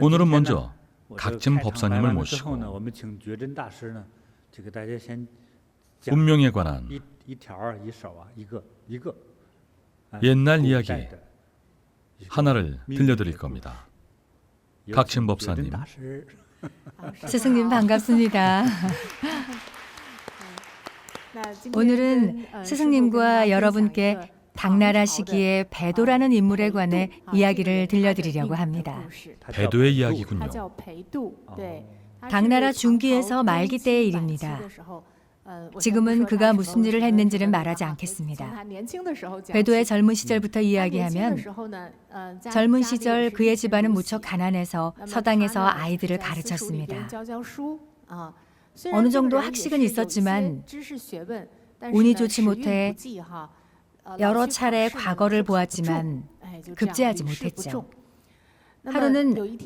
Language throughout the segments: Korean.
오늘은 먼저 각진 법사님을 모시고 운명에 관한 옛날 이야기 하나를 들려드릴 겁니다. 각진 법사님. 스승님 반갑습니다. 오늘은 스승님과 여러분께 당나라 시기의 배도라는 인물에 관해 이야기를 들려드리려고 합니다. 배도의 이야기군요. 당나라 중기에서 말기 때의 일입니다. 지금은 그가 무슨 일을 했는지는 말하지 않겠습니다. 배도의 젊은 시절부터 이야기하면 젊은 시절 그의 집안은 무척 가난해서 서당에서 아이들을 가르쳤습니다. 어느 정도 학식은 있었지만 운이 좋지 못해 여러 차례 과거를 보았지만 급제하지 못했죠. 하루는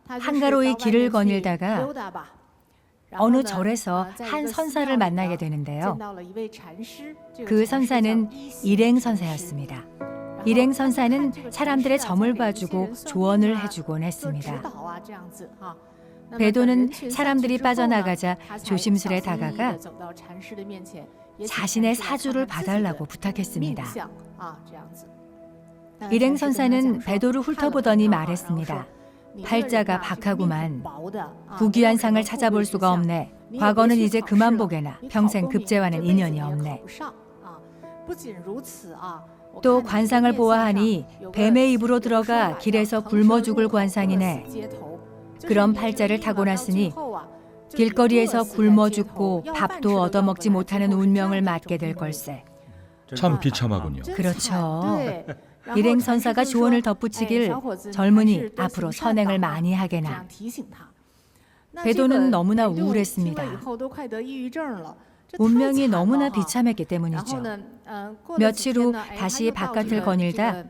한가로이 길을 거닐다가 어느 절에서 한 선사를 만나게 되는데요. 그 선사는 일행선사였습니다. 일행선사는 사람들의 점을 봐주고 조언을 해주곤 했습니다. 배도는 사람들이 빠져나가자 조심스레 다가가 자신의 사주를 봐달라고 부탁했습니다. 일행선사는 배도를 훑어보더니 말했습니다. 팔자가 박하구만. 부귀한 상을 찾아볼 수가 없네. 과거는 이제 그만 보게나. 평생 급제와는 인연이 없네. 또 관상을 보아하니 뱀의 입으로 들어가 길에서 굶어 죽을 관상이네. 그런 팔자를 타고났으니 길거리에서 굶어 죽고 밥도 얻어먹지 못하는 운명을 맞게 될 걸세. 참 비참하군요. 그렇죠. 일행선사가 조언을 덧붙이길 젊은이 앞으로 선행을 많이 하게나. 배도는 너무나 우울했습니다. 운명이 너무나 비참했기 때문이죠. 며칠 후 다시 바깥을 거닐다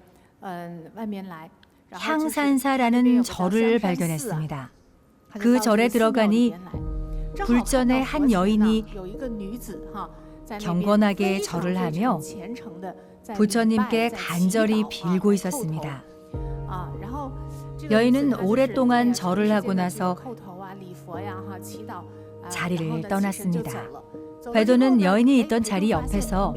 향산사라는 절을 발견했습니다. 그 절에 들어가니 불전에 한 여인이 경건하게 절을 하며 부처님께 간절히 빌고 있었습니다. 여인은 오랫동안 절을 하고 나서 자리를 떠났습니다. 배도는 여인이 있던 자리 옆에서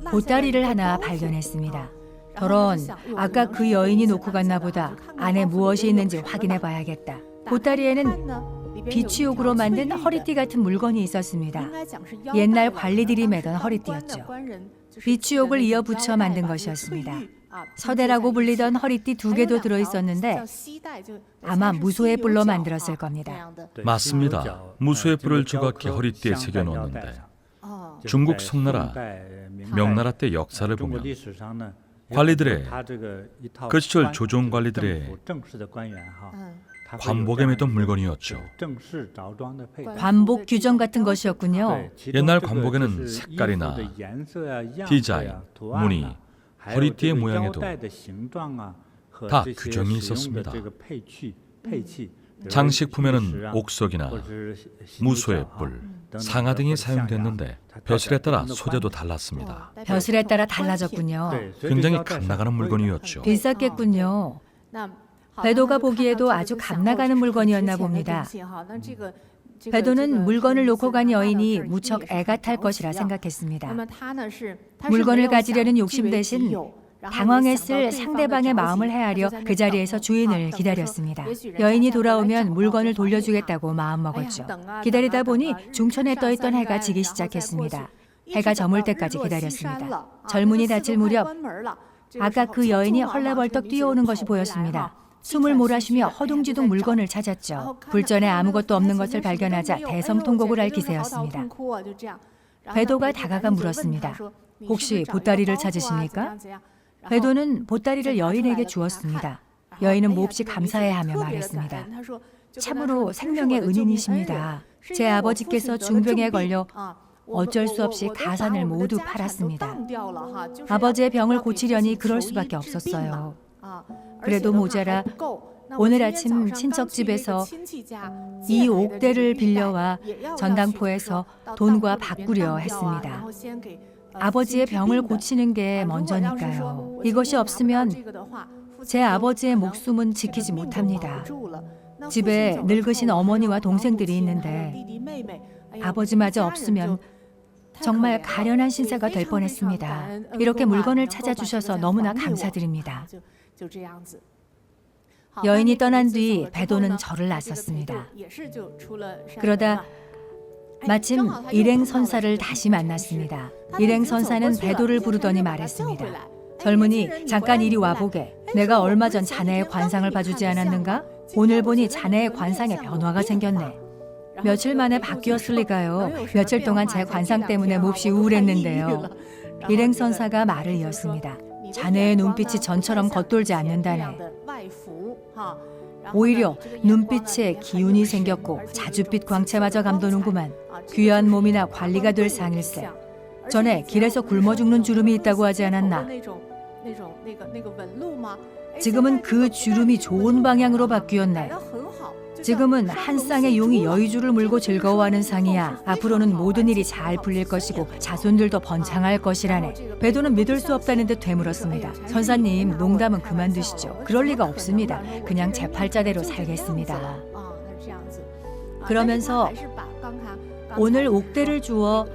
보따리를 하나 발견했습니다. 저런, 아까 그 여인이 놓고 갔나 보다. 안에 무엇이 있는지 확인해 봐야겠다. 보따리에는 비취옥으로 만든 허리띠 같은 물건이 있었습니다. 옛날 관리들이 매던 허리띠였죠. 비취옥을 이어 붙여 만든 것이었습니다. 서대라고 불리던 허리띠 2개도 들어있었는데 아마 무소의 뿔로 만들었을 겁니다. 맞습니다. 무소의 뿔을 조각해 허리띠에 새겨놓았는데 중국 송나라, 명나라 때 역사를 보면 관리들의 그 시절 조종 관리들의 관복에 매던 물건이었죠. 관복 규정 같은 것이었군요. 옛날 관복에는 색깔이나 디자인, 무늬, 허리띠의 모양에도 다 규정이 있었습니다. 장식품에는 옥석이나 무소의 뿔, 상아 등이 사용됐는데 벼슬에 따라 소재도 달랐습니다. 벼슬에 따라 달라졌군요. 굉장히 값나가는 물건이었죠. 비쌌겠군요. 배도가 보기에도 아주 값나가는 물건이었나 봅니다. 배도는 물건을 놓고 간 여인이 무척 애가 탈 것이라 생각했습니다. 물건을 가지려는 욕심 대신 당황했을 상대방의 마음을 헤아려 그 자리에서 주인을 기다렸습니다. 여인이 돌아오면 물건을 돌려주겠다고 마음먹었죠. 기다리다 보니 중천에 떠있던 해가 지기 시작했습니다. 해가 저물 때까지 기다렸습니다. 젊은이 다칠 무렵 아까 그 여인이 헐레벌떡 뛰어오는 것이 보였습니다. 숨을 몰아쉬며 허둥지둥 물건을 찾았죠. 불전에 아무것도 없는 것을 발견하자 대성통곡을 할 기세였습니다. 배도가 다가가 물었습니다. 혹시 보따리를 찾으십니까? 배도는 보따리를 여인에게 주었습니다. 여인은 몹시 감사해하며 말했습니다. 참으로 생명의 은인이십니다. 제 아버지께서 중병에 걸려 어쩔 수 없이 가산을 모두 팔았습니다. 아버지의 병을 고치려니 그럴 수밖에 없었어요. 그래도 모자라 오늘 아침 친척집에서 이 옥대를 빌려와 전당포에서 돈과 바꾸려 했습니다. 아버지의 병을 고치는 게 먼저니까요. 이것이 없으면 제 아버지의 목숨은 지키지 못합니다. 집에 늙으신 어머니와 동생들이 있는데 아버지마저 없으면 정말 가련한 신세가 될 뻔했습니다. 이렇게 물건을 찾아주셔서 너무나 감사드립니다. 여인이 떠난 뒤 배도는 절을 나섰습니다. 그러다 마침 일행선사를 다시 만났습니다. 일행선사는 배도를 부르더니 말했습니다. 젊은이, 잠깐 이리 와보게. 내가 얼마 전 자네의 관상을 봐주지 않았는가? 오늘 보니 자네의 관상에 변화가 생겼네. 며칠 만에 바뀌었을 리가요. 며칠 동안 제 관상 때문에 몹시 우울했는데요. 일행선사가 말을 이었습니다. 자네의 눈빛이 전처럼 겉돌지 않는다네. 오히려 눈빛에 기운이 생겼고 자줏빛 광채마저 감도는구만. 귀한 몸이나 관리가 될 상일세. 전에 길에서 굶어 죽는 주름이 있다고 하지 않았나? 지금은 그 주름이 좋은 방향으로 바뀌었네. 지금은 한 쌍의 용이 여의주를 물고 즐거워하는 상이야. 앞으로는 모든 일이 잘 풀릴 것이고 자손들도 번창할 것이라네. 배도는 믿을 수 없다는 듯 되물었습니다. 선사님, 농담은 그만두시죠. 그럴 리가 없습니다. 그냥 제 팔자대로 살겠습니다. 그러면서 오늘 옥대를 주어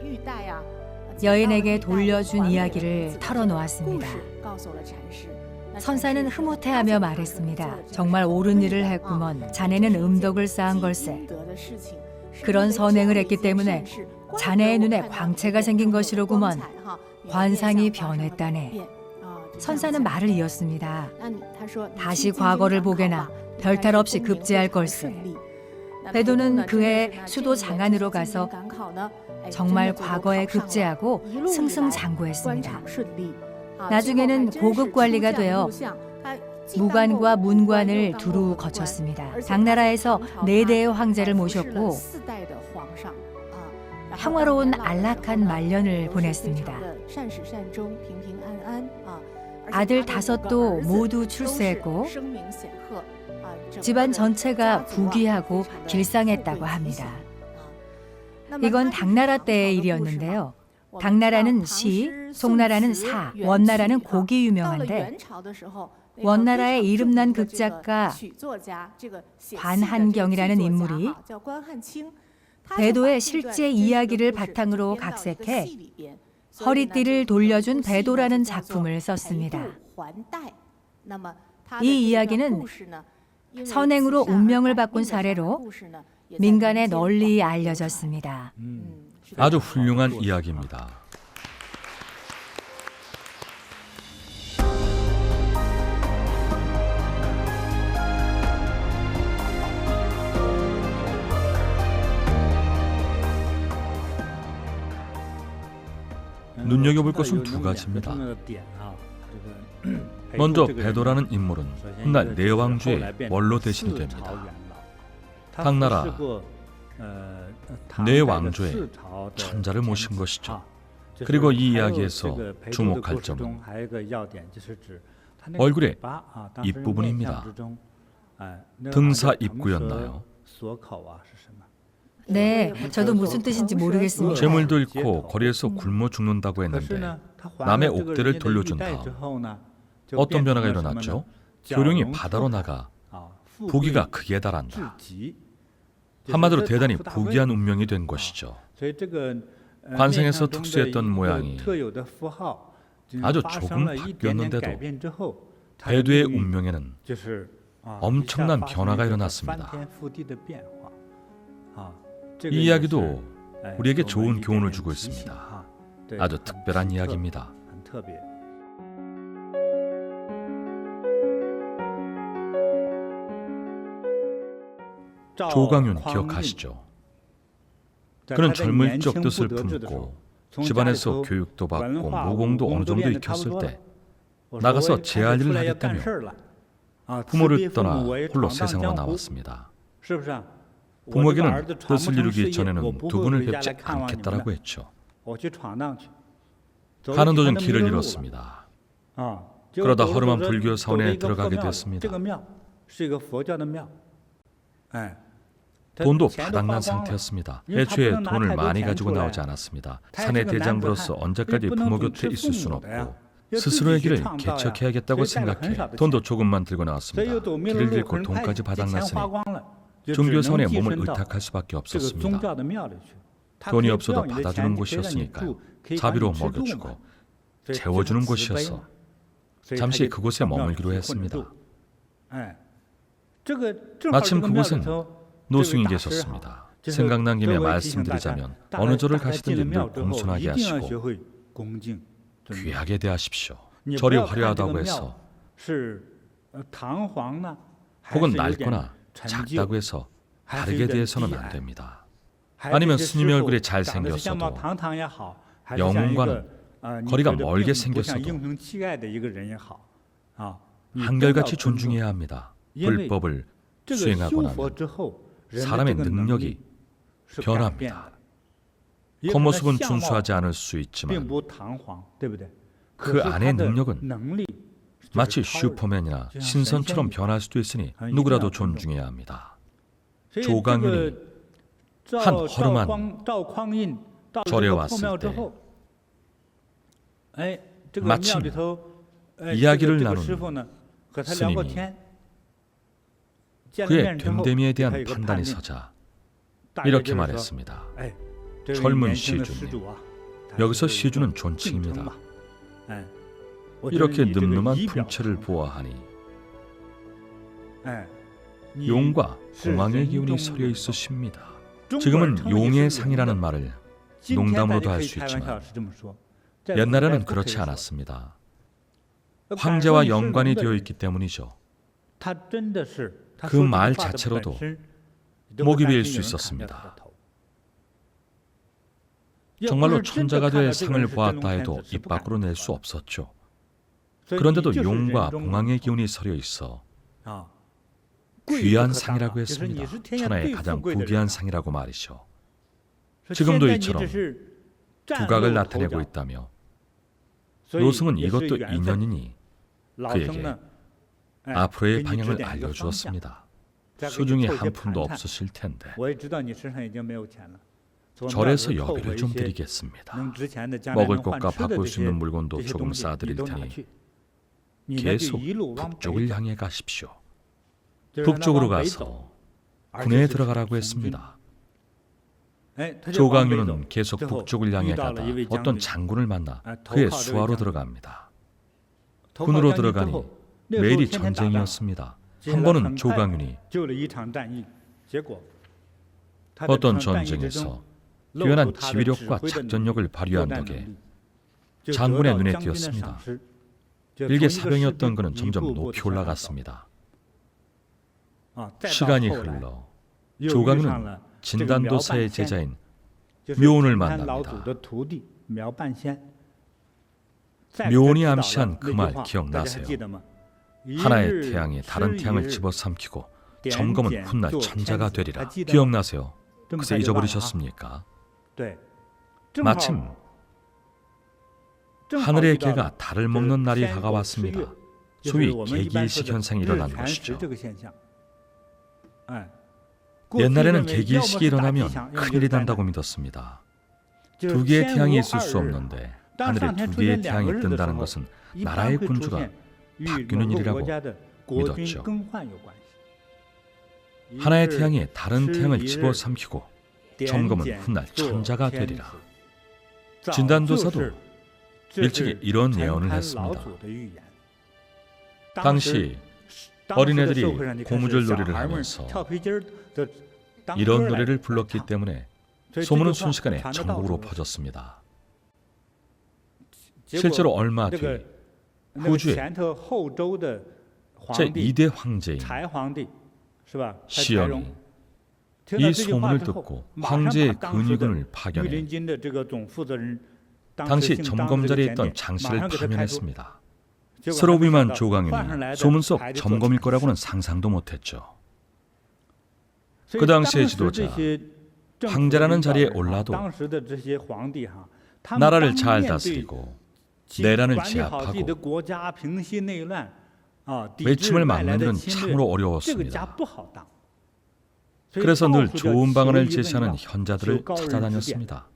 여인에게 돌려준 이야기를 털어놓았습니다. 선사는 흐뭇해하며 말했습니다. 정말 옳은 일을 했구먼. 자네는 음덕을 쌓은 걸세. 그런 선행을 했기 때문에 자네의 눈에 광채가 생긴 것이로구먼. 관상이 변했다네. 선사는 말을 이었습니다. 다시 과거를 보게나 별탈 없이 급제할 걸세. 배도는 그해 수도 장안으로 가서 정말 과거에 급제하고 승승장구했습니다. 나중에는 고급 관리가 되어 무관과 문관을 두루 거쳤습니다. 당나라에서 4대의 황제를 모셨고 평화로운 안락한 말년을 보냈습니다. 아들 5도 모두 출세했고 집안 전체가 부귀하고 길상했다고 합니다. 이건 당나라 때의 일이었는데요. 당나라는 시, 송나라는 사, 원나라는 곡이 유명한데 원나라의 이름난 극작가 관한경이라는 인물이 배도의 실제 이야기를 바탕으로 각색해 허리띠를 돌려준 배도라는 작품을 썼습니다. 이 이야기는 선행으로 운명을 바꾼 사례로 민간에 널리 알려졌습니다. 아주 훌륭한 이야기입니다. 눈여겨볼 것은 2가지입니다. 먼저 배도라는 인물은 훗날 내왕조의 원로 대신이 됩니다. 당나라 내왕조의 천자를 모신 것이죠. 그리고 이 이야기에서 주목할 점은 얼굴의 입부분입니다. 등사 입구였나요? 네, 저도 무슨 뜻인지 모르겠습니다. 재물도 잃고 거리에서 굶어 죽는다고 했는데 남의 옥대를 돌려준 다음 어떤 변화가 일어났죠? 교룡이 바다로 나가 부귀가 극에 달한다. 한마디로 대단히 부귀한 운명이 된 것이죠. 관상에서 특수했던 모양이 아주 조금 바뀌었는데도 배도의 운명에는 엄청난 변화가 일어났습니다. 이 이야기도 우리에게 좋은 교훈을 주고 있습니다. 아주 특별한 이야기입니다. 조광윤 기억하시죠? 그는 젊을 적 뜻을 품고 집안에서 교육도 받고 무공도 어느 정도 익혔을 때 나가서 제할 일을 하겠다며 부모를 떠나 홀로 세상으로 나왔습니다. 부모에게는 뜻을 이루기 전에는 두 분을 뵙지 않겠다라고 했죠. 가는 도중 길을 잃었습니다. 그러다 허름한 불교 사원에 들어가게 됐습니다. 돈도 바닥난 상태였습니다. 애초에 돈을 많이 가지고 나오지 않았습니다. 사내 대장부로서 언제까지 부모 곁에 있을 수는 없고 스스로의 길을 개척해야겠다고 생각해 돈도 조금만 들고 나왔습니다. 길을 잃고 돈까지 바닥났으니 종교사원에 몸을 의탁할 수밖에 없었습니다. 돈이 없어도 받아주는 곳이었으니까요. 자비로 먹여주고 재워주는 곳이어서 잠시 그곳에 머물기로 했습니다. 마침 그곳은 노승이 계셨습니다. 생각난 김에 말씀드리자면 어느 절을 가시든지 늘 공손하게 하시고 귀하게 대하십시오. 절이 화려하다고 해서 혹은 낡거나 작다고 해서 다르게 대해서는 안 됩니다. 아니면 스님의 얼굴이 잘생겼어도 영웅과는 거리가 멀게 생겼어도 한결같이 존중해야 합니다. 불법을 수행하고 나면 사람의 능력이 변합니다. 겉모습은 준수하지 않을 수 있지만 그 안의 능력은 마치 슈퍼맨이나 신선처럼 변할 수도 있으니 누구라도 존중해야 합니다. 조광윤이 한 허름한 절에 왔을 때 마침 이야기를 나눈 스님이 그의 됨됨이에 대한 판단이 서자 이렇게 말했습니다. 젊은 시주님, 여기서 시주는 존칭입니다. 이렇게 늠름한 품체를 보아하니 용과 공황의 기운이 서려 있으십니다. 지금은 용의 상이라는 말을 농담으로도 할 수 있지만 옛날에는 그렇지 않았습니다. 황제와 연관이 되어 있기 때문이죠. 그 말 자체로도 목이 베일 수 있었습니다. 정말로 천자가 될 상을 보았다 해도 입 밖으로 낼 수 없었죠. 그런데도 용과 봉황의 기운이 서려 있어 귀한 상이라고 했습니다. 천하의 가장 고귀한 상이라고 말이죠. 지금도 이처럼 두각을 나타내고 있다며 노승은 이것도 인연이니 그에게 앞으로의 방향을 알려주었습니다. 수중에 한 푼도 없으실 텐데 절에서 여비를 좀 드리겠습니다. 먹을 것과 바꿀 수 있는 물건도 조금 쌓아드릴 테니 계속 북쪽을 향해 가십시오. 북쪽으로 가서 군에 들어가라고 했습니다. 조광윤은 계속 북쪽을 향해 가다 어떤 장군을 만나 그의 수하로 들어갑니다. 군으로 들어가니 매일이 전쟁이었습니다. 한 번은 조광윤이 어떤 전쟁에서 뛰어난 지휘력과 작전력을 발휘한 덕에 장군의 눈에 띄었습니다. 일개 사병이었던 그는 점점 높이 올라갔습니다. 시간이 흘러 조광윤은 진단도사의 제자인 묘온을 만납니다. 묘온이 암시한 그 말 기억나세요? 하나의 태양이 다른 태양을 집어삼키고 점검은 훗날 천자가 되리라. 기억나세요? 그새 잊어버리셨습니까? 마침 하늘의 개가 달을 먹는 날이 다가왔습니다. 소위 개기일식 현상이 일어난 것이죠. 옛날에는 개기일식이 일어나면 큰일이 난다고 믿었습니다. 두 개의 태양이 있을 수 없는데 하늘에 두 개의 태양이 뜬다는 것은 나라의 군주가 바뀌는 일이라고 믿었죠. 하나의 태양이 다른 태양을 집어삼키고 점검은 훗날 천자가 되리라. 진단도사도 일찍이 이런 예언을 했습니다. 당시 어린애들이 고무줄 놀이를 하면서 이런 노래를 불렀기 때문에 소문은 순식간에 전국으로 퍼졌습니다. 실제로 얼마 뒤 후주의 제2대 황제인 시연이 이 소문을 듣고 황제의 근위군을 파견해 당시 점검 자리에 있던 장씨를 파면했습니다. 서로비만 조광윤이 소문 속 점검일 거라고는 상상도 못했죠. 그 당시의 지도자 황제라는 자리에 올라도 나라를 잘 다스리고 내란을 제압하고 외침을 막는 일은 참으로 어려웠습니다. 그래서 늘 좋은 방안을 제시하는 현자들을 찾아다녔습니다.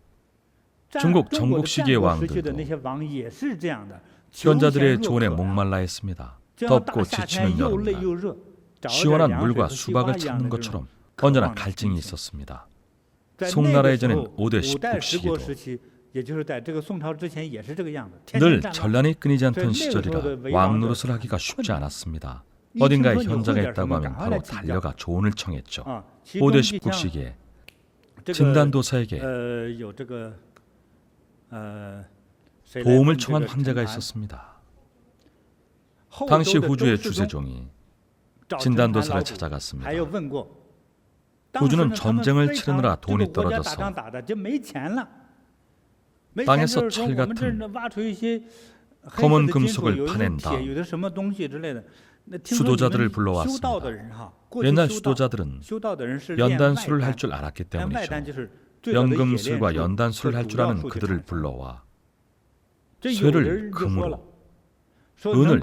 중국 전국 시기의 왕들도 현자들의 조언에 목말라 했습니다. 덥고 지치는 여름날 시원한 물과 수박을 찾는 것처럼 언제나 갈증이 있었습니다. 송나라에 전인 5대 10국 시기도 늘 전란이 끊이지 않던 시절이라 왕노릇을 하기가 쉽지 않았습니다. 어딘가에 현자가 있다고 하면 바로 달려가 조언을 청했죠. 5대 10국 시기에 진단도사에게 도움을 청한 황제가 있었습니다. 당시 후주의 주세종이 진단도사를 찾아갔습니다. 후주는 전쟁을 치르느라 돈이 떨어져서 땅에서 철 같은 검은 금속을 파낸 다음 수도자들을 불러왔습니다. 옛날 수도자들은 연단술을 할 줄 알았기 때문이죠. 연금술과 연단술을 할 줄 아는 그들을 불러와 쇠를 금으로, 은을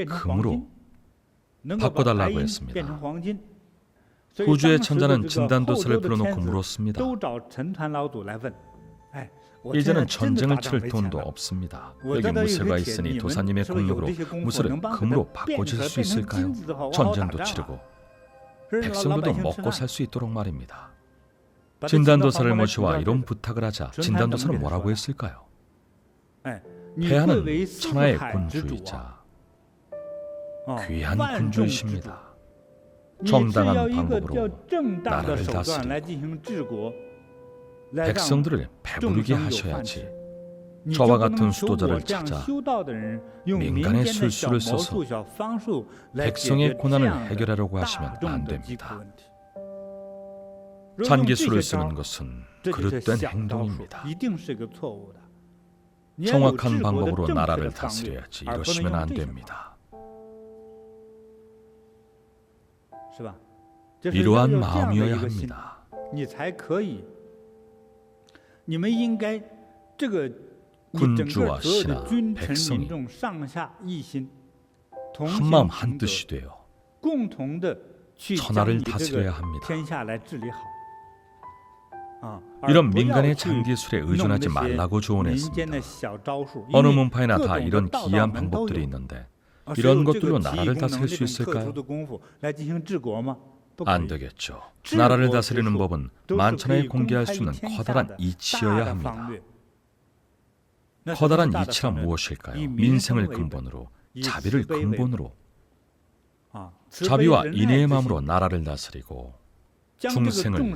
금으로 바꿔달라고 했습니다. 후주의 천자는 진단도사를 불러놓고 물었습니다. 이제는 전쟁을 치를 돈도 없습니다. 여기 무쇠가 있으니 도사님의 공력으로 무쇠를 금으로 바꿔줄 수 있을까요? 전쟁도 치르고 백성들도 먹고 살 수 있도록 말입니다. 진단도사를 모셔와 이런 부탁을 하자 진단도사는 뭐라고 했을까요? 폐하는 천하의 군주이자 귀한 군주이십니다. 정당한 방법으로 나라를 다스리고 백성들을 배부르게 하셔야지 저와 같은 수도자를 찾아 민간의 술수를 써서 백성의 고난을 해결하려고 하시면 안 됩니다. 잔기술을 쓰는 것은 그릇된 행동입니다. 정확한 방법으로 나라를 다스려야지 이러시면 안 됩니다. 이러한 마음이어야 합니다. 군주와 신하, 백성이 한마음 한뜻이 되어 천하를 다스려야 합니다. 이런 민간의 장기술에 의존하지 말라고 조언했습니다. 어느 문파에나 다 이런 기이한 방법들이 있는데 이런 것들로 나라를 다스릴 수 있을까요? 안 되겠죠. 나라를 다스리는 법은 만천하에 공개할 수 있는 커다란 이치여야 합니다. 커다란 이치란 무엇일까요? 민생을 근본으로, 자비를 근본으로, 자비와 인애의 마음으로 나라를 다스리고 중생을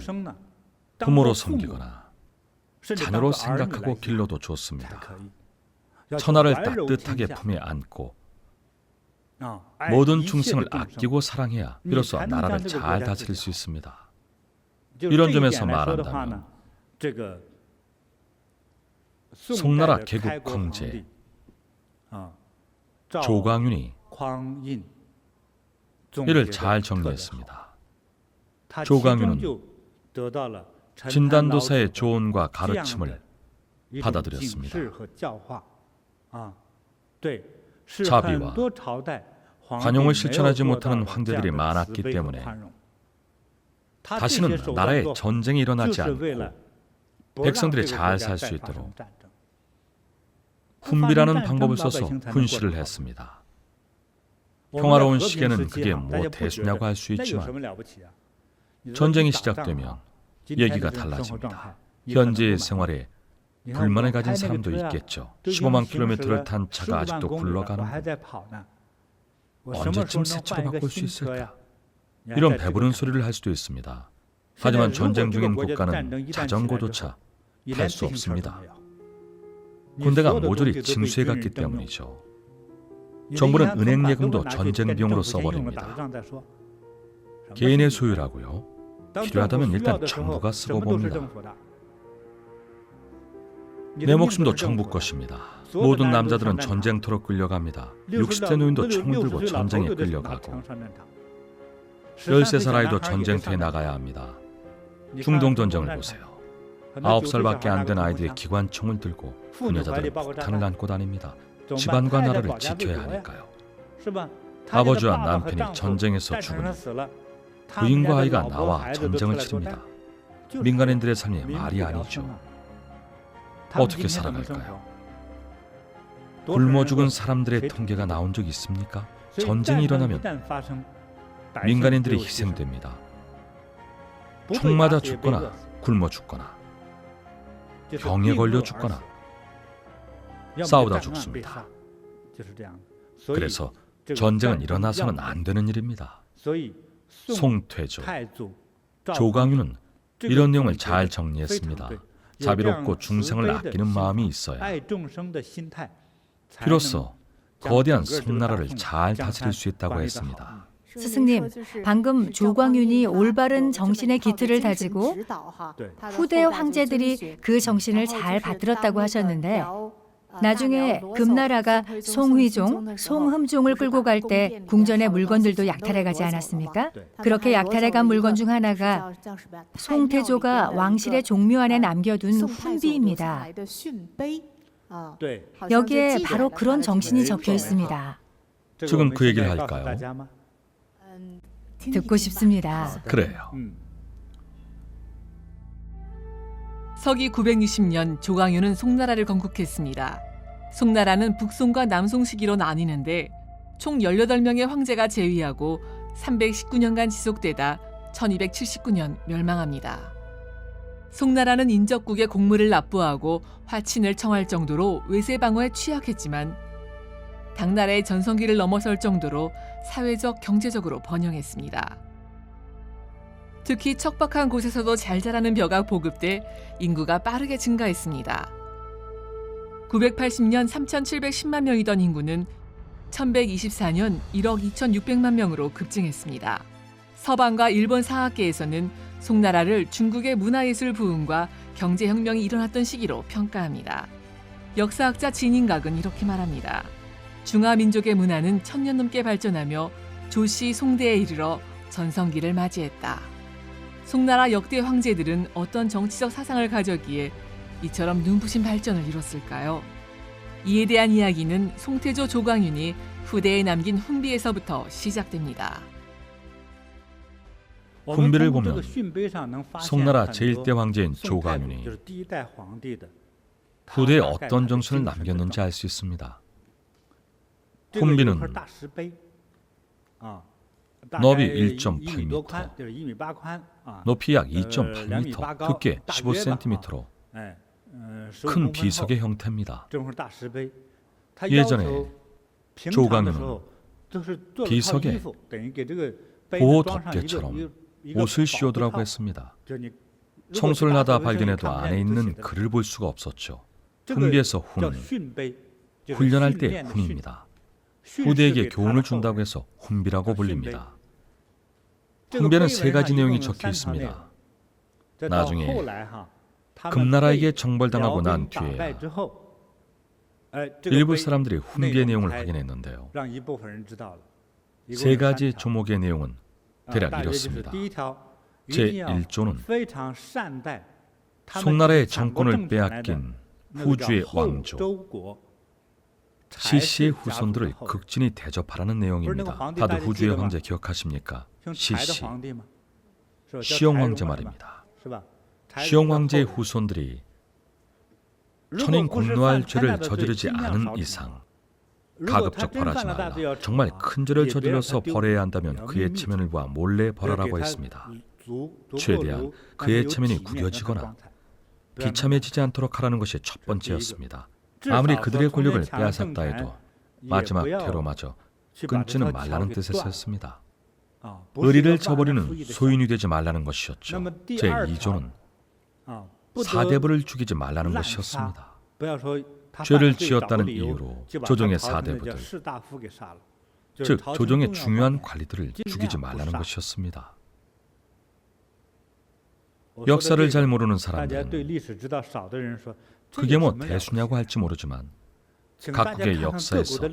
부모로 섬기거나 자녀로 생각하고 길러도 좋습니다. 천하를 따뜻하게 품에 안고 모든 중생을 아끼고 사랑해야 비로소 나라를 잘 다스릴 수 있습니다. 이런 점에서 말한다면 송나라 개국 황제 조광윤이 이를 잘 정리했습니다. 조광윤은 진단도사의 조언과 가르침을 받아들였습니다. 자비와 관용을 실천하지 못하는 황제들이 많았기 때문에 다시는 나라에 전쟁이 일어나지 않고 백성들이 잘 살 수 있도록 훈비라는 방법을 써서 훈시를 했습니다. 평화로운 시기에는 그게 뭐 대수냐고 할 수 있지만 전쟁이 시작되면 얘기가 달라집니다. 현재의 생활에 불만을 가진 사람도 있겠죠. 15만 킬로미터를 탄 차가 아직도 굴러가는 언제쯤 새 차로 바꿀 수 있을까? 이런 배부른 소리를 할 수도 있습니다. 하지만 전쟁 중인 국가는 자전거조차 탈 수 없습니다. 군대가 모조리 징수해 갔기 때문이죠. 정부는 은행 예금도 전쟁 비용으로 써버립니다. 개인의 소유라고요? 필요하다면 일단 정부가 쓰고 봅니다. 내 목숨도 정부 것입니다. 모든 남자들은 전쟁터로 끌려갑니다. 60대 노인도 총을 들고 전쟁에 끌려가고 13살 아이도 전쟁터에 나가야 합니다. 중동 전쟁을 보세요. 9살밖에 안 된 아이들이 기관총을 들고 부녀자들은 폭탄을 안고 다닙니다. 집안과 나라를 지켜야 하니까요. 아버지와 남편이 전쟁에서 죽으니 부인과 아이가 나와 전쟁을 치릅니다. 민간인들의 삶이 말이 아니죠. 어떻게 살아갈까요? 굶어 죽은 사람들의 통계가 나온 적 있습니까? 전쟁이 일어나면 민간인들이 희생됩니다. 총 맞아 죽거나 굶어 죽거나 병에 걸려 죽거나 싸우다 죽습니다. 그래서 전쟁은 일어나서는 안 되는 일입니다. 송태조, 조광유는 이런 내용을 잘 정리했습니다. 자비롭고 중생을 아끼는 마음이 있어야 비로소 거대한 송나라를 잘 다스릴 수 있다고 했습니다. 스승님, 방금 조광윤이 올바른 정신의 기틀을 다지고 후대 황제들이 그 정신을 잘 받들었다고 하셨는데 나중에 금나라가 송휘종, 송흠종을 끌고 갈 때 궁전의 물건들도 약탈해가지 않았습니까? 그렇게 약탈해간 물건 중 하나가 송태조가 왕실의 종묘 안에 남겨둔 훈비입니다. 여기에 바로 그런 정신이 적혀 있습니다. 지금 그 얘기를 할까요? 듣고 싶습니다. 그래요. 서기 960년 조광유는 송나라를 건국했습니다. 송나라는 북송과 남송 시기로 나뉘는데 총 18명의 황제가 재위하고 319년간 지속되다 1279년 멸망합니다. 송나라는 인접국의 공물을 납부하고 화친을 청할 정도로 외세 방어에 취약했지만 당나라의 전성기를 넘어설 정도로 사회적, 경제적으로 번영했습니다. 특히 척박한 곳에서도 잘 자라는 벼가 보급돼 인구가 빠르게 증가했습니다. 980년 3,710만 명이던 인구는 1124년 1억 2,600만 명으로 급증했습니다. 서방과 일본 사학계에서는 송나라를 중국의 문화예술 부흥과 경제혁명이 일어났던 시기로 평가합니다. 역사학자 진인각은 이렇게 말합니다. 중화민족의 문화는 1000년 넘게 발전하며 조씨 송대에 이르러 전성기를 맞이했다. 송나라 역대 황제들은 어떤 정치적 사상을 가졌기에 이처럼 눈부신 발전을 이뤘을까요? 이에 대한 이야기는 송태조 조광윤이 후대에 남긴 훈비에서부터 시작됩니다. 훈비를 보면 송나라 제1대 황제인 조광윤이 후대에 어떤 정신을 남겼는지 알 수 있습니다. 훈비는 너비 1.8m, 높이 약 2.8m, 두께 15cm로 큰 비석의 형태입니다. 예전에 조광윤은 비석에 보호 덮개처럼 옷을 씌우더라고 했습니다. 청소를 하다 발견해도 안에 있는 글을 볼 수가 없었죠. 훈비에서 훈은 훈련할 때 훈입니다. 후대에게 교훈을 준다고 해서 훈비라고 불립니다. 훈비에는 3가지 내용이 적혀 있습니다. 나중에 금나라에게 정벌당하고 난 뒤에야 일부 사람들이 훈비의 내용을 확인했는데요. 3가지 조목의 내용은 대략 이렇습니다. 제1조는 송나라의 정권을 빼앗긴 후주의 왕조 시시의 후손들을 극진히 대접하라는 내용입니다. 다들 후주의 황제 기억하십니까? 시시, 시영 황제 말입니다. 시영 황제의 후손들이 천인 공노할 죄를 저지르지 않은 이상 가급적 벌하지 말라. 정말 큰 죄를 저질러서 벌해야 한다면 그의 체면을 보아 몰래 벌하라고 했습니다. 최대한 그의 체면이 구겨지거나 비참해지지 않도록 하라는 것이 첫 번째였습니다. 아무리 그들의 권력을 빼앗았다 해도 마지막 퇴로마저 끊지는 말라는 뜻에서였습니다. 의리를 저버리는 소인이 되지 말라는 것이었죠. 제2조는 사대부를 죽이지 말라는 것이었습니다. 죄를 지었다는 이유로 조정의 사대부들, 즉 조정의 중요한 관리들을 죽이지 말라는 것이었습니다. 역사를 잘 모르는 사람들은 그게 뭐 대수냐고 할지 모르지만 각국의 역사에서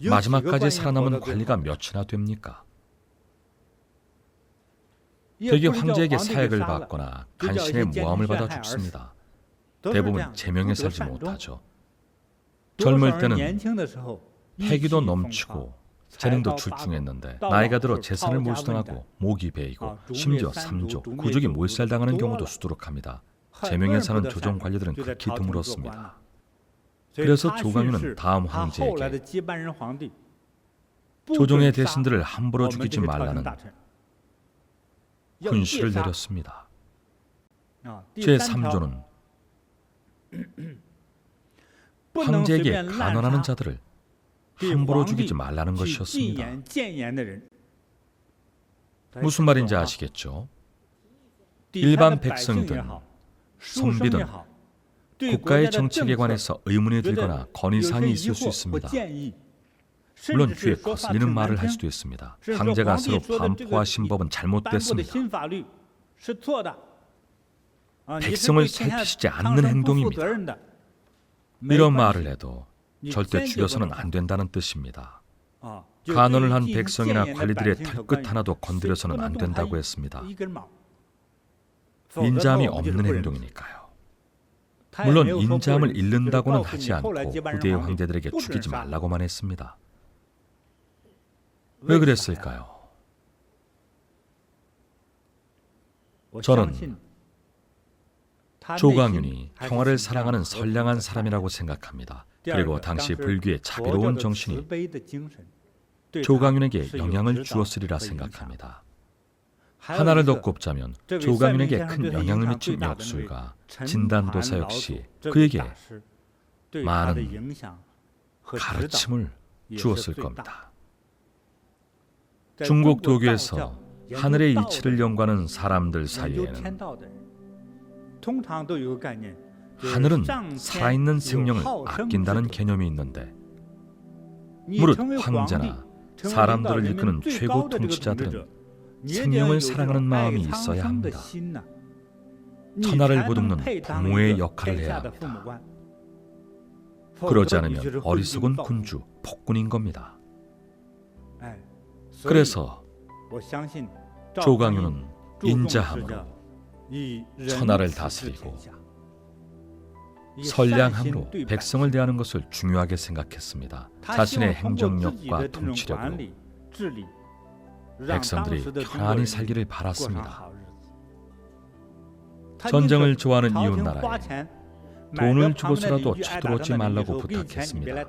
마지막까지 살아남은 관리가 몇이나 됩니까? 대개 황제에게 사약을 받거나 간신의 모함을 받아 죽습니다. 대부분 제명에 살지 못하죠. 젊을 때는 패기도 넘치고 재능도 출중했는데 나이가 들어 재산을 몰수당하고 목이 베이고 심지어 3조, 구족이 몰살당하는 경우도 수두룩합니다. 제명에 사는 조정 관리들은 극히 드물었습니다. 그래서 조광윤은 다음 황제에게 조정의 대신들을 함부로 죽이지 말라는 훈시를 내렸습니다. 제3조는 황제에게 간언하는 자들을 함부로 죽이지 말라는 것이었습니다. 무슨 말인지 아시겠죠? 일반 백성이든 선비든 국가의 정책에 관해서 의문이 들거나 건의사항이 있을 수 있습니다. 물론 귀에 거슬리는 말을 할 수도 있습니다. 황제가 새로 반포하신 법은 잘못됐습니다. 백성을 살피시지 않는 행동입니다. 이런 말을 해도 절대 죽여서는 안 된다는 뜻입니다. 간언을 한 백성이나 관리들의 털끝 하나도 건드려서는 안 된다고 했습니다. 인자함이 없는 행동이니까요. 물론 인자함을 잃는다고는 하지 않고 후대의 황제들에게 죽이지 말라고만 했습니다. 왜 그랬을까요? 저는 조광윤이 평화를 사랑하는 선량한 사람이라고 생각합니다. 그리고 당시 불교의 자비로운 정신이 조광윤에게 영향을 주었으리라 생각합니다. 하나를 더 꼽자면 조광윤에게 큰 영향을 미친 역술가 진단도사 역시 그에게 많은 가르침을 주었을 겁니다. 중국 도교에서 하늘의 이치를 연구하는 사람들 사이에는 하늘은 살아있는 생명을 아낀다는 개념이 있는데 무릇 황제나 사람들을 이끄는 최고 통치자들은 생명을 사랑하는 마음이 있어야 합니다. 천하를 보듬는 부모의 역할을 해야 합니다. 그러지 않으면 어리석은 군주, 폭군인 겁니다. 그래서 조광윤은 인자함으로 천하를 다스리고 선량함으로 백성을 대하는 것을 중요하게 생각했습니다. 자신의 행정력과 통치력으로 백성들이 편안히 살기를 바랐습니다. 전쟁을 좋아하는 이웃 나라에 돈을 주고서라도 쳐들어오지 말라고 부탁했습니다.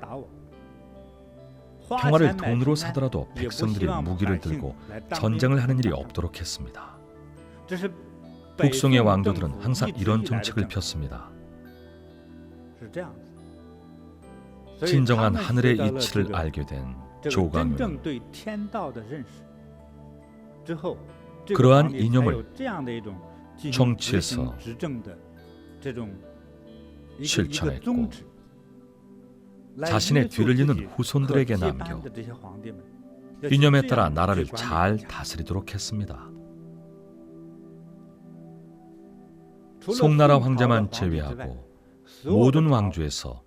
평화를 돈으로 사더라도 백성들이 무기를 들고 전쟁을 하는 일이 없도록 했습니다. 북송의 왕조들은 항상 이런 정책을 폈습니다. 진정한 하늘의 이치를 알게 된 조광윤은 그러한 이념을 정치에서 실천했고 자신의 뒤를 잇는 후손들에게 남겨 이념에 따라 나라를 잘 다스리도록 했습니다. 송나라 황제만 제외하고 모든 왕조에서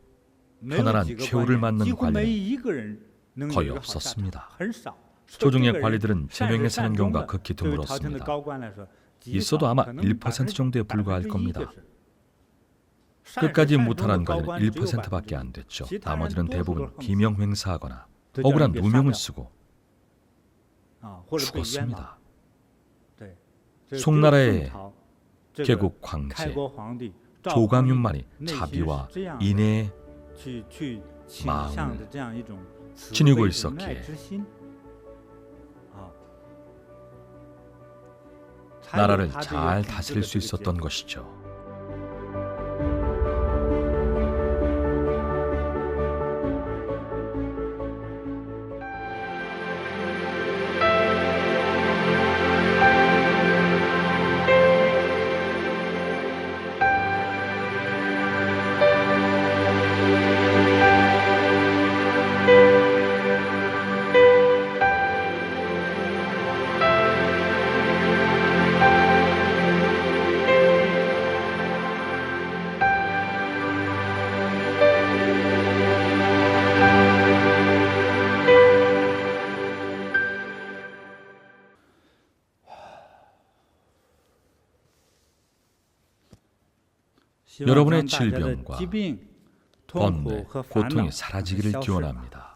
편안한 최후를 맞는 관리는 거의 없었습니다. 조정의 관리들은 제명에 사는 경우가 극히 드물었습니다. 있어도 아마 1% 정도에 불과할 겁니다. 끝까지 무탈한 관리는 1%밖에 안 됐죠. 나머지는 대부분 비명횡사하거나 억울한 누명을 쓰고 죽었습니다. 송나라의 개국 황제 조광윤만이 자비와 인애의 마음을 지니고 있었기에 나라를 잘 다스릴 수 있었던 것이죠. 여러분의 질병과 번뇌, 고통이 사라지기를 기원합니다.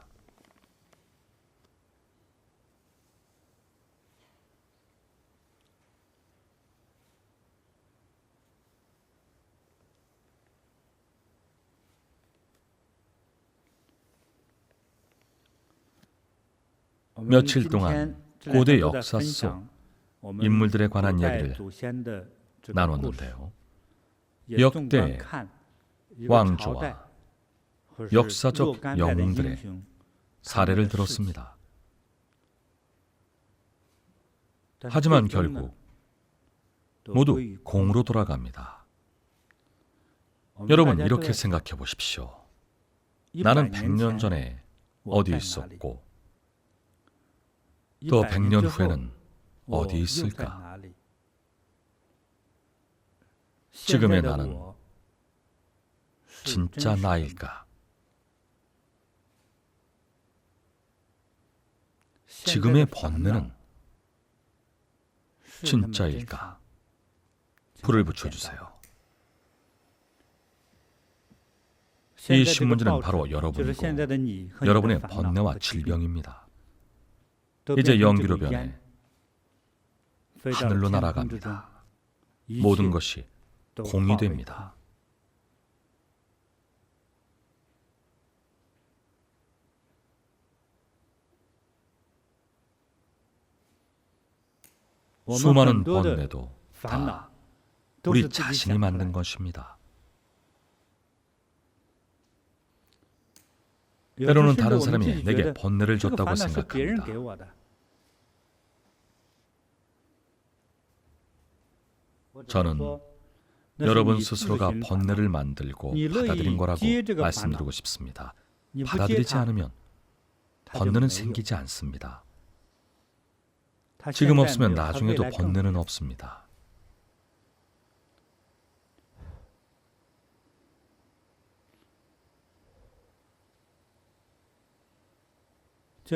며칠 동안 고대 역사 속 인물들에 관한 이야기를 나눴는데요. 역대 왕조와 역사적 영웅들의 사례를 들었습니다. 하지만 결국 모두 공으로 돌아갑니다. 여러분 이렇게 생각해 보십시오. 나는 100년 전에 어디 있었고 또 100년 후에는 어디 있을까? 지금의 나는 진짜 나일까? 지금의 번뇌는 진짜일까? 불을 붙여주세요. 이 신문지는 바로 여러분이고 여러분의 번뇌와 질병입니다. 이제 연기로 변해 하늘로 날아갑니다. 모든 것이 공이 됩니다. 수많은 번뇌도 다 우리 자신이 만든 것입니다. 때로는 다른 사람이 내게 번뇌를 줬다고 생각합니다. 저는 여러분 스스로가 번뇌를 만들고 받아들인 거라고 말씀드리고 싶습니다. 받아들이지 않으면 번뇌는 생기지 않습니다. 지금 없으면 나중에도 번뇌는 없습니다.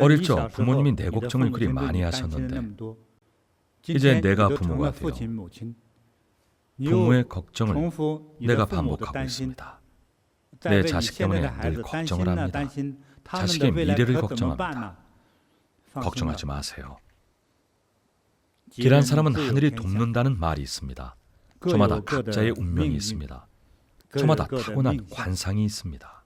어릴 적 부모님이 내 걱정을 그리 많이 하셨는데 이제 내가 부모가 되어 부모의 걱정을 내가 반복하고 있습니다. 내 자식 때문에 늘 걱정을 합니다. 자식의 미래를 걱정합니다. 걱정하지 마세요. 길한 사람은 하늘이 돕는다는 말이 있습니다. 저마다 각자의 운명이 있습니다. 저마다 타고난 관상이 있습니다.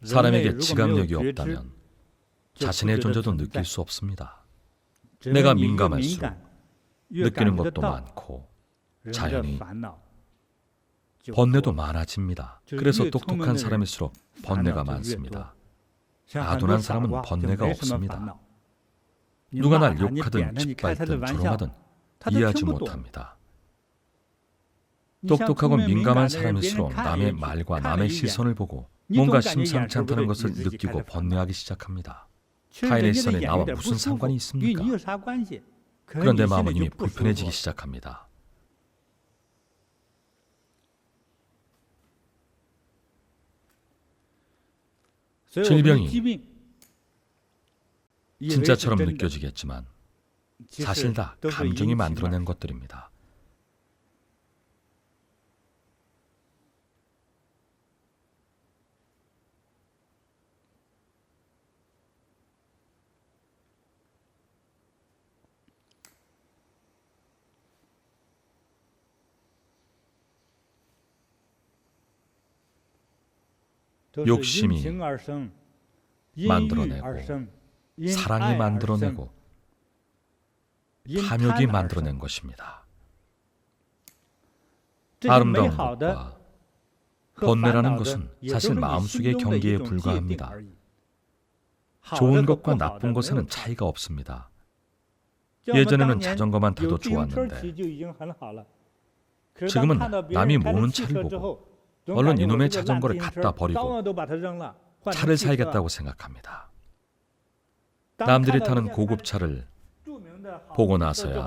사람에게 지각력이 없다면 자신의 존재도 느낄 수 없습니다. 내가 민감할수록 느끼는 것도 많고 자연히 번뇌도 많아집니다. 그래서 똑똑한 사람일수록 번뇌가 많습니다. 아둔한 사람은 번뇌가 없습니다. 누가 날 욕하든 짓밟든 조롱하든 이해하지 못합니다. 똑똑하고 민감한 사람일수록 남의 말과 남의 시선을 보고 뭔가 심상치 않다는 것을 느끼고 번뇌하기 시작합니다. 타인의 시선이 나와 무슨 상관이 있습니까? 그런데 마음은 이미 불편해지기 시작합니다. 질병이 진짜처럼 느껴지겠지만 사실 다 감정이 만들어낸 것들입니다. 욕심이 만들어내고 사랑이 만들어내고 탐욕이 만들어낸 것입니다. 아름다운 것과 번뇌라는 것은 사실 마음속의 경계에 불과합니다. 좋은 것과 나쁜 것에는 차이가 없습니다. 예전에는 자전거만 타도 좋았는데 지금은 남이 모는 차를 보고 얼른 이놈의 자전거를 갖다 버리고 차를 사야겠다고 생각합니다. 남들이 타는 고급차를 보고 나서야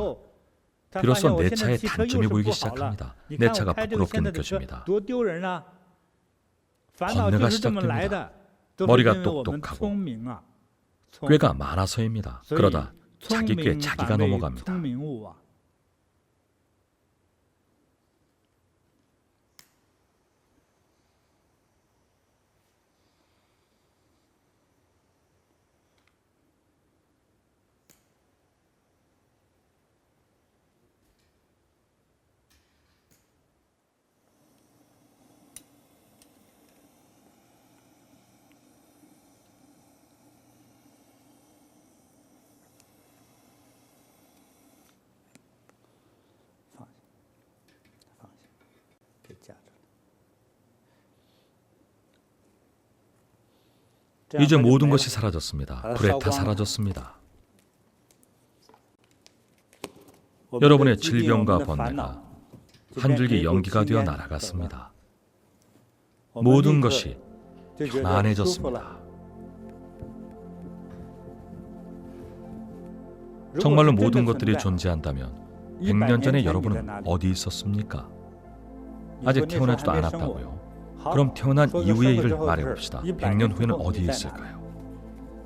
비로소 내 차의 단점이 보이기 시작합니다. 내 차가 부끄럽게 느껴집니다. 번뇌가 시작됩니다. 머리가 똑똑하고 꾀가 많아서입니다. 그러다 자기 꾀 자기가 넘어갑니다. 이제 모든 것이 사라졌습니다. 불에 다 사라졌습니다. 여러분의 질병과 번뇌가 한 줄기 연기가 되어 날아갔습니다. 모든 것이 편안해졌습니다. 정말로 모든 것들이 존재한다면 100년 전에 여러분은 어디 있었습니까? 아직 태어나지도 않았다고요? 그럼 태어난 이후의 일을 말해봅시다. 100년 후에는 어디에 있을까요?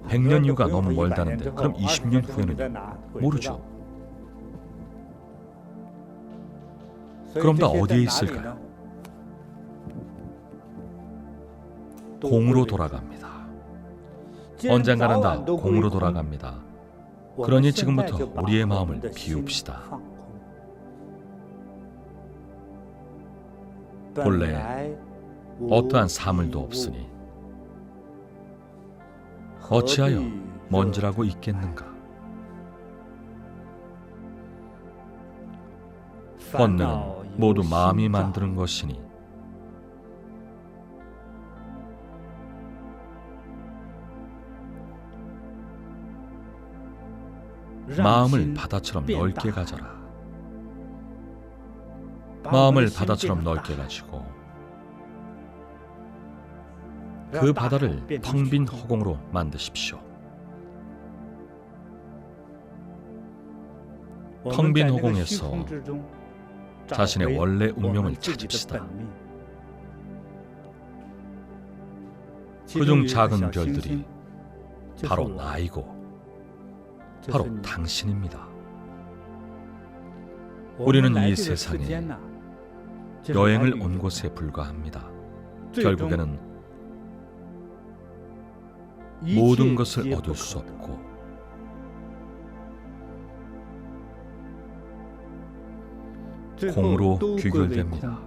100년 이후가 너무 멀다는데 그럼 20년 후에는요? 모르죠. 그럼 다 어디에 있을까요? 공으로 돌아갑니다. 언젠가는 다 공으로 돌아갑니다. 그러니 지금부터 우리의 마음을 비웁시다. 본래 어떠한 사물도 없으니 어찌하여 먼지라고 있겠는가? 번뇌는 모두 마음이 만드는 것이니 마음을 바다처럼 넓게 가져라. 마음을 바다처럼 넓게 가지고 그 바다를 텅 빈 허공으로 만드십시오. 텅 빈 허공에서 자신의 원래 운명을 찾읍시다. 그중 작은 별들이 바로 나이고 바로 당신입니다. 우리는 이 세상에 여행을 온 곳에 불과합니다. 결국에는 모든 것을 얻을 수 없고 공으로 귀결됩니다.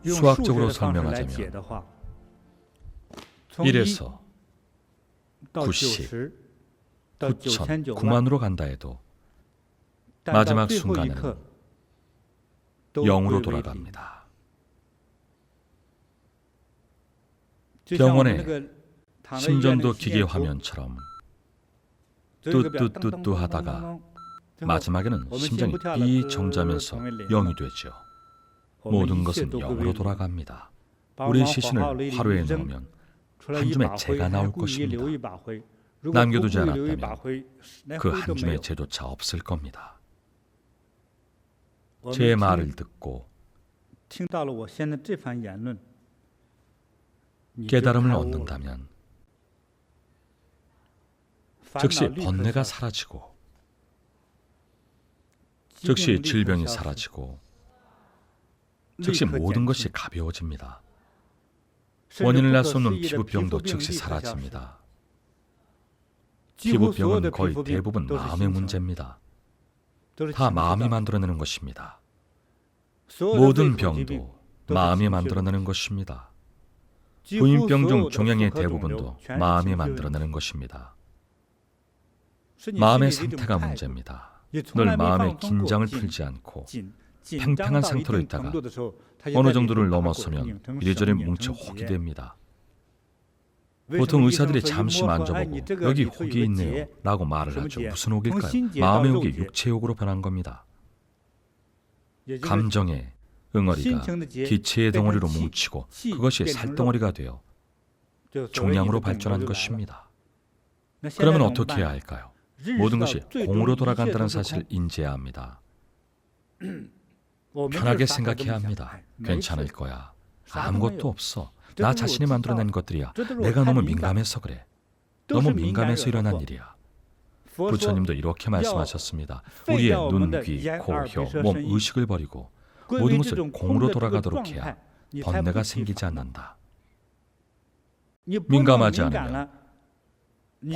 수학적으로 설명하자면 1에서 90, 9천, 9만으로 간다 해도 마지막 순간에는 0으로 돌아갑니다. 병원의 심전도 기계 화면처럼 뚜뚜뚜뚜 하다가 마지막에는 심장이 삐 정지하면서 0이 되죠. 모든 것은 0으로 돌아갑니다. 우리 시신을 화로에 넣으면 한 줌의 재가 나올 것입니다. 남겨두지 않았다면 그 한 줌의 재조차 없을 겁니다. 제 말을 듣고 깨달음을 얻는다면 즉시 번뇌가 사라지고 즉시 질병이 사라지고 즉시 모든 것이 가벼워집니다. 원인을 알 수 없는 피부병도 즉시 사라집니다. 피부병은 거의 대부분 마음의 문제입니다. 다 마음이 만들어내는 것입니다. 모든 병도 마음이 만들어내는 것입니다. 부인병 중 종양의 대부분도 마음이 만들어내는 것입니다. 마음의 상태가 문제입니다. 늘 마음의 긴장을 풀지 않고 팽팽한 상태로 있다가 어느 정도를 넘어서면 이리저리 뭉쳐 혹이 됩니다. 보통 의사들이 잠시 만져보고 여기 혹이 있네요 라고 말을 하죠. 무슨 혹일까요? 마음의 혹이 육체의 혹으로 변한 겁니다. 감정의 응어리가 기체의 덩어리로 뭉치고 그것이 살덩어리가 되어 종양으로 발전한 것입니다. 그러면 어떻게 해야 할까요? 모든 것이 공으로 돌아간다는 사실을 인지해야 합니다. 편하게 생각해야 합니다. 괜찮을 거야. 아무것도 없어. 나 자신이 만들어낸 것들이야. 내가 너무 민감해서 그래. 너무 민감해서 일어난 일이야. 부처님도 이렇게 말씀하셨습니다. 우리의 눈, 귀, 코, 혀, 몸, 의식을 버리고 모든 것을 공으로 돌아가도록 해야 번뇌가 생기지 않는다. 민감하지 않으면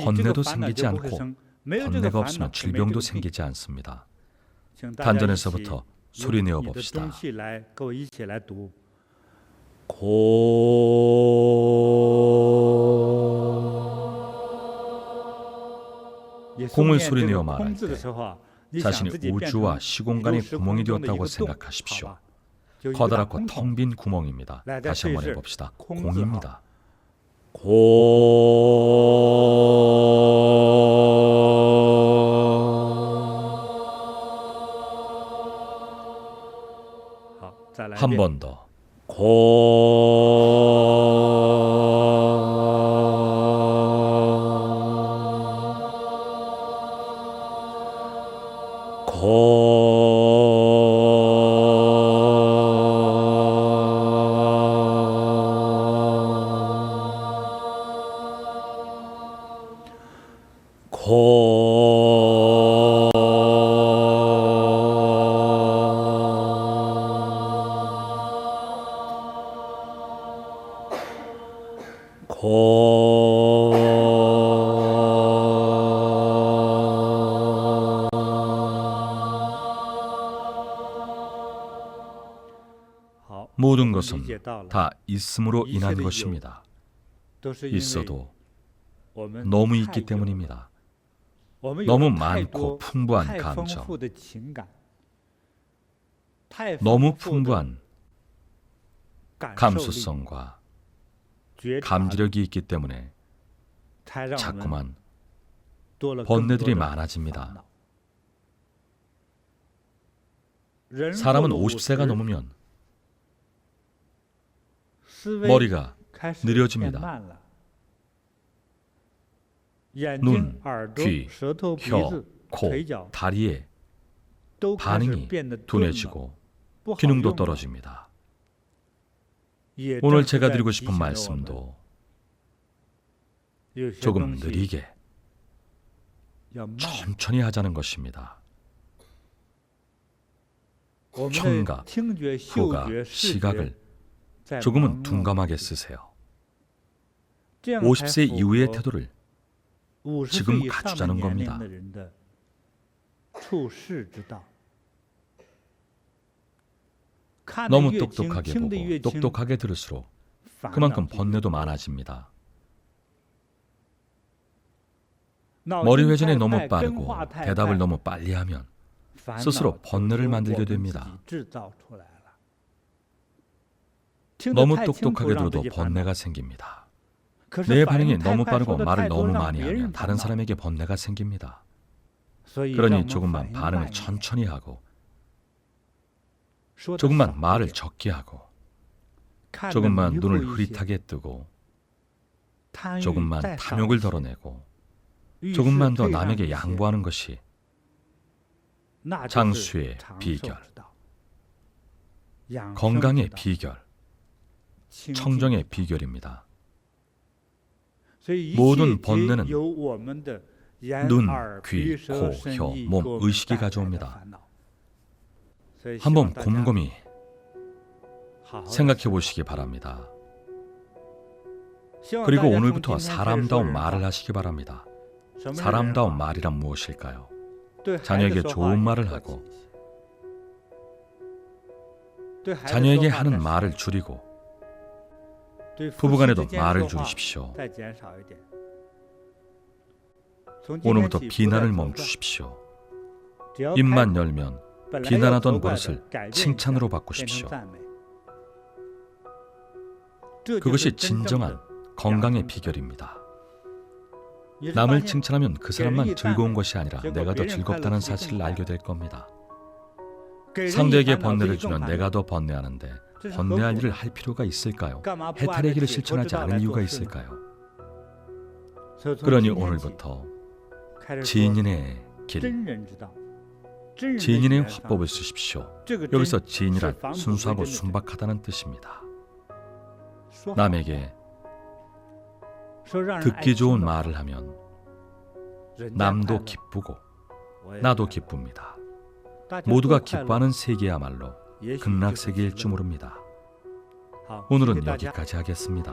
번뇌도 생기지 않고 번뇌가 없으면 질병도 생기지 않습니다. 단전에서부터 소리 내어 봅시다. 공을 소리 내어 말할 때 자신이 우주와 시공간의 구멍이 되었다고 생각하십시오. 커다랗고 텅 빈 구멍입니다. 다시 한번 해봅시다. 공입니다. 한 번 더. 모든 것은 다 있음으로 인한 것입니다. 있어도 너무 있기 때문입니다. 너무 많고 풍부한 감정, 너무 풍부한 감수성과 감지력이 있기 때문에 자꾸만 번뇌들이 많아집니다. 사람은 50세가 넘으면 머리가 느려집니다. 눈, 귀, 혀, 코, 다리에 반응이 둔해지고 기능도 떨어집니다. 오늘 제가 드리고 싶은 말씀도 조금 느리게 천천히 하자는 것입니다. 청각, 후각, 시각을 조금은 둔감하게 쓰세요. 50세 이후의 태도를 지금 갖추자는 겁니다. 너무 똑똑하게 보고 똑똑하게 들을수록 그만큼 번뇌도 많아집니다. 머리 회전이 너무 빠르고 대답을 너무 빨리 하면 스스로 번뇌를 만들게 됩니다. 너무 똑똑하게 들어도 번뇌가 생깁니다. 내 반응이 너무 빠르고 말을 너무 많이 하면 다른 사람에게 번뇌가 생깁니다. 그러니 조금만 반응을 천천히 하고 조금만 말을 적게 하고 조금만 눈을 흐릿하게 뜨고 조금만 탐욕을 덜어내고 조금만 더 남에게 양보하는 것이 장수의 비결, 건강의 비결, 청정의 비결입니다. 모든 번뇌는 눈, 귀, 코, 혀, 몸, 의식이 가져옵니다. 한번 곰곰이 생각해 보시기 바랍니다. 그리고 오늘부터 사람다운 말을 하시기 바랍니다. 사람다운 말이란 무엇일까요? 자녀에게 좋은 말을 하고 자녀에게 하는 말을 줄이고 부부간에도 말을 줄이십시오. 오늘부터 비난을 멈추십시오. 입만 열면 비난하던 버릇을 칭찬으로 바꾸십시오. 그것이 진정한 건강의 비결입니다. 남을 칭찬하면 그 사람만 즐거운 것이 아니라 내가 더 즐겁다는 사실을 알게 될 겁니다. 상대에게 번뇌를 주면 내가 더 번뇌하는데 번뇌할 일을 할 필요가 있을까요? 해탈의 길을 실천하지 않을 이유가 있을까요? 그러니 오늘부터 지인의 길, 지인의 화법을 쓰십시오. 여기서 지인이란 순수하고 순박하다는 뜻입니다. 남에게 듣기 좋은 말을 하면 남도 기쁘고 나도 기쁩니다. 모두가 기뻐하는 세계야말로 극락세계일 줄 모릅니다. 오늘은 여기까지 하겠습니다.